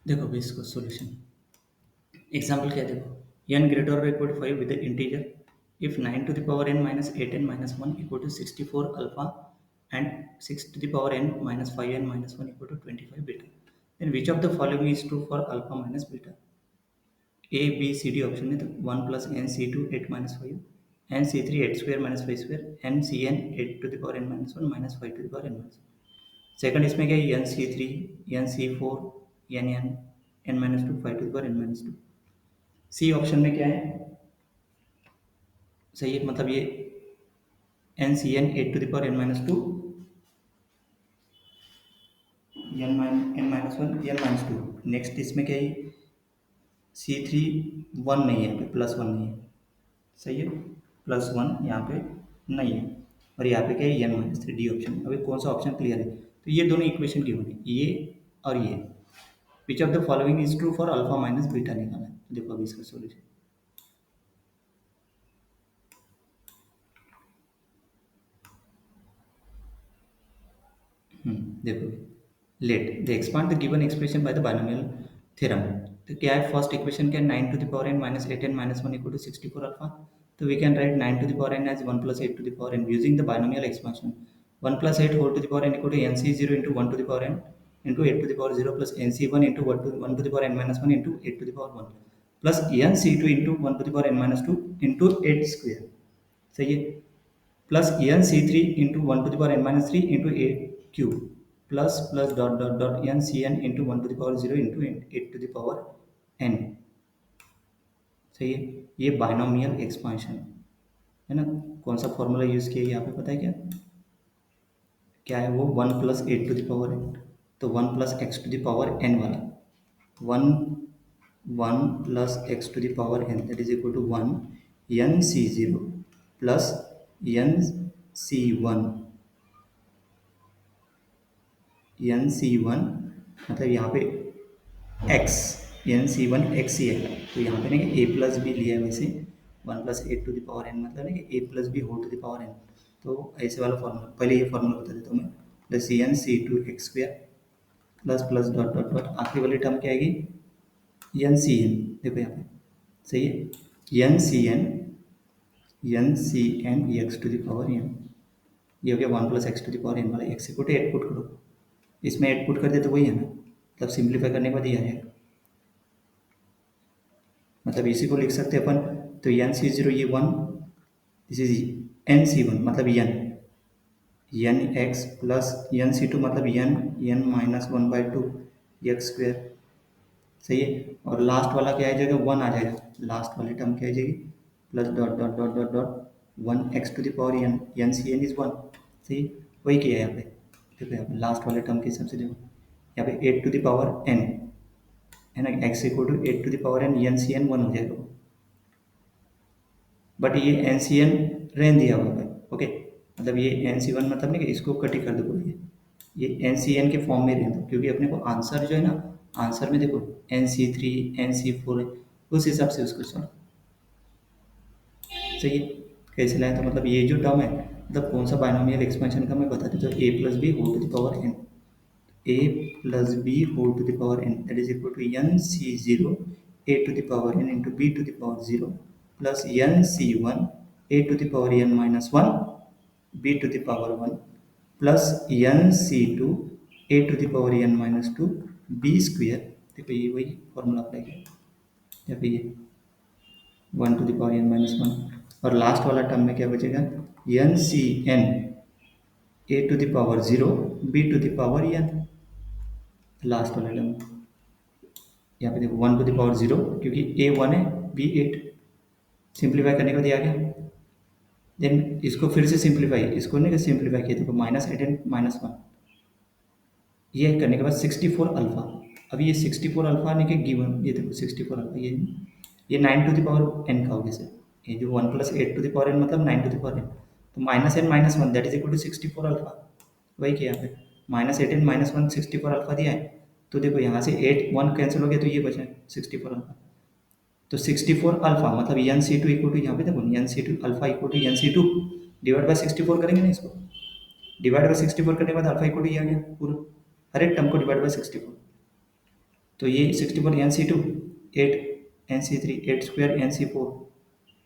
देखो अभी इसको सॉल्यूशन एग्जाम्पल क्या है, देखो n ग्रेटर और equal to 5 with integer if 9 to the power n minus 8n minus 1 equal to 64 alpha and 6 to the power n minus 5n minus 1 equal to 25 beta, then which of the following is true for alpha minus beta? A B C D option है, तो 1 plus n C2 8 minus 5 n C3 8 square minus 5 square n Cn 8 to the power n minus 1 minus 5 to the power n minus 1. Second इसमें क्या है, n C3 n C4 n n n minus 2 5 to the power n minus 2. C option में क्या है, सही है, मतलब ये N C N 8 to the power n minus 2 n minus 1 n minus 2. Next इसमें क्या है, C3 1 नहीं है, प्लस 1 नहीं है, सही है, प्लस 1 यहाँ पे नहीं है, और यहाँ पे क्या है n माइनस 3 डी ऑप्शन. अभी कौन सा ऑप्शन क्लियर है, तो ये दोनों इक्वेशन की होगी, ये और ये. Which of the following is true for alpha minus beta निकालना है. देखो अभी इसका सॉल्यूशन, देखो let the expand the given expression by the binomial theorem. तो क्या है, फर्स्ट इक्वेशन क्या है, 9 to the power n minus 8n minus 1 equal to 64 alpha. तो we can write 9 to the power n as 1 plus 8 to the power n using the binomial expansion. 1 plus 8 whole to the power n equal to nc0 into 1 to the power n into 8 to the power 0 plus nc1 into 1 to the power n minus 1 into 8 to the power 1 plus nc2 into 1 to the power n minus 2 into 8 square, सही है, plus N C three into 1 to the power n minus 3 into 8 cube plus plus dot dot dot N C N into 1 to the power 0 into 8 to the power n, सही है. ये binomial expansion है ना. कौन सा formula use किया यहाँ पे पता है क्या, क्या है वो, 1 plus 8 to the power n, तो 1 plus X to the power n वाला, 1 1 plus X to the power n that is equal to 1 N C zero plus N C one, N C one मतलब यहाँ पे X, N C one X ही है, तो यहाँ पे ना ए प्लस बी लिया है वैसे, 1 plus 8 to the power n मतलब ना कि A plus B whole to the power n. तो ऐसे वाला फॉर्मूला, पहले ये फॉर्मूला बता देता हूँ मैं, plus N C two X square plus plus dot dot dot आखिरी वाली टर्म क्या आएगी, एन सी एन, देखो यहाँ पे, सही है, N C N X to the power n, ये हो गया 1 plus X to the power n वाला, एक्स इक्वल टू 8 पुट करो, इसमें 8 पुट कर दे तो वही है ना, मतलब सिंप्लीफाई करने के बाद ये आ जाएगा, मतलब इसी को लिख सकते हैं अपन, तो एन सी जीरो ये 1, this is N C one मतलब N X plus N C two मतलब एन माइनस 1/2 एक्स स्क्वायर, सही है, और लास्ट वाला क्या आ जाएगा, 1 आ जाएगा, लास्ट वाली टर्म क्या आ जाएगी, plus dot dot dot dot dot 1 x to the power n C n is 1, सही, वही किया है यहाँ पे. देखो यहाँ पे लास्ट वाले टर्म के हिसाब से देखो, यहाँ पे 8 टू द पावर n है ना, x equal to 8 to the power n C n 1 हो जाएगा, बट ये एन सी एन रहने दिया हुआ है, ओके, मतलब ये एन सी वन मतलब नहीं कि इसको कट ही कर दो पूरा, ये एन सी एन के फॉर्म में रहने दो, क्योंकि अपने को आंसर जो है ना, आंसर में देखो n C three n C four है, उस हिसाब से उसको सॉल्व, सही है. कैसे लाए, तो मतलब ये जो टर्म है, मतलब कौन सा बाइनोमियल एक्सपेंशन का मैं बता देता हूँ, A plus B whole to the power n, a plus b whole to the power n that is equal to n c0 a to the power n into b to the power 0 plus n c1 a to the power n minus 1 b to the power 1 plus n c2 a to the power n minus 2 b square. देखो ये वही formula apply किया, या फिर ये 1 to the power n minus 1, और last वाला term में क्या बचेगा, n c n a to the power 0 b to the power n, last वाला टर्म यहाँ पे देखो 1 टू द पावर 0, क्योंकि ए 1 है बी 8, सिंप्लीफाई करने के बाद ये आ गया, देन इसको फिर से सिंप्लीफाई, इसको नहीं सिंप्लीफाई किया, देखो माइनस 8 एंड माइनस 1, ये करने के बाद 64 अल्फा, अभी ये 64 अल्फा नहीं कि गिवन, ये देखो 64 अल्फा, ये 9 टू द पावर n का हो गया सर, ये जो 1 plus 8 to the power n मतलब 9 टू द पावर n, तो minus n minus 1 that is equal to 64 alpha, वही किया यहाँ पे, माइनस 8 एन माइनस 1 64 अल्फा दिया है, तो देखो यहाँ से 8 1 कैंसिल हो गया, तो ये बचा 64 अल्फा, तो 64 अल्फा मतलब n C two equal to, यहाँ पे देखो n C two alpha equal to n C two divide by 64 करेंगे ना, इसको डिवाइड बाई 64 करने के बाद अल्फा इक्वल टू ये आ गया पूरा, हर एक टर्म को डिवाइड बाई 64, तो ये 64 n C two, 8 n C three, 8 square n C four,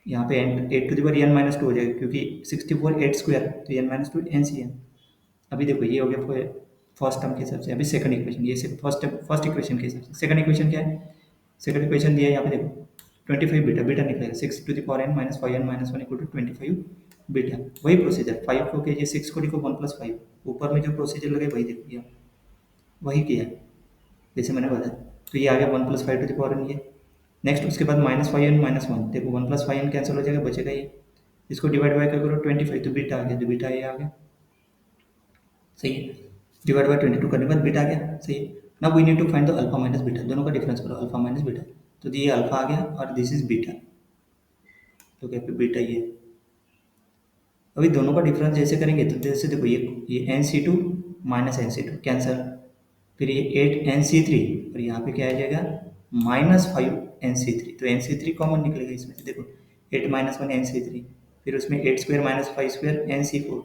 यहाँ पे n 8 to the power n minus two हो जाएगा क्योंकि 64 8 स्क्वायर, तो n minus two n C n. अभी देखो ये हो गया फर्स्ट टर्म के हिसाब से। अभी सेकंड इक्वेशन, ये फर्स्ट इक्वेशन के हिसाब से सेकंड इक्वेशन क्या है? सेकंड इक्वेशन दिया है यहाँ पे देखो, 25 बीटा, बीटा निकलेगा 6 to the power n minus 5 n minus 1 equal to 25 beta. वही प्रोसीजर 5 को कीजिए 6 को लिखो 1 प्लस 5, ऊपर में जो प्रोसीजर लगे वही देखिए, वही किया जैसे मैंने बताया। तो ये आ गया 1 plus 5 to the power n ये। नेक्स्ट उसके बाद माइनस 5 एन माइनस 1, देखो 1 प्लस 5 एन कैंसिल हो जाएगा, बचेगा ये। इसको डिवाइड बाय करो 25, तो बीटा आ गया, तो बीटा ये आ गया, सही है। डिवाइड बाय 22 करने के बाद बीटा आ गया, सही है। Now we need to find the alpha minus beta, दोनों का डिफरेंस करो, अल्फा माइनस बीटा। तो ये अल्फा आ गया और दिस इज बीटा, तो क्या पे बीटा ये। अभी दोनों का डिफरेंस जैसे करेंगे तो जैसे देखो ये N C two minus n C two cancel, फिर ये 8 एन सी थ्री, और यहाँ पे क्या आ जाएगा माइनस 5 एन सी थ्री, तो एन सी थ्री कॉमन निकलेगा इसमें से, देखो 8 माइनस 1 एन सी थ्री, फिर उसमें 8 square minus 5 square n C four.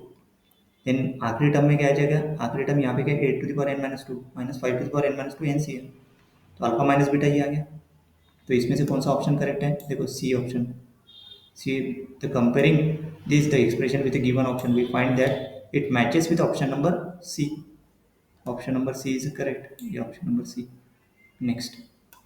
Then आखिरी टर्म में क्या आ जाएगा, आखिरी टर्म यहाँ पे क्या 8 to the power n minus two minus 5 to the power n minus two n C n, तो अल्फा माइनस बीटा ये आ गया। तो इसमें से कौन सा ऑप्शन करेक्ट है? देखो C option. C, the comparing this the expression with a given option, we find that it matches with option number C. Option number C is correct. Yeah, option number C. Next.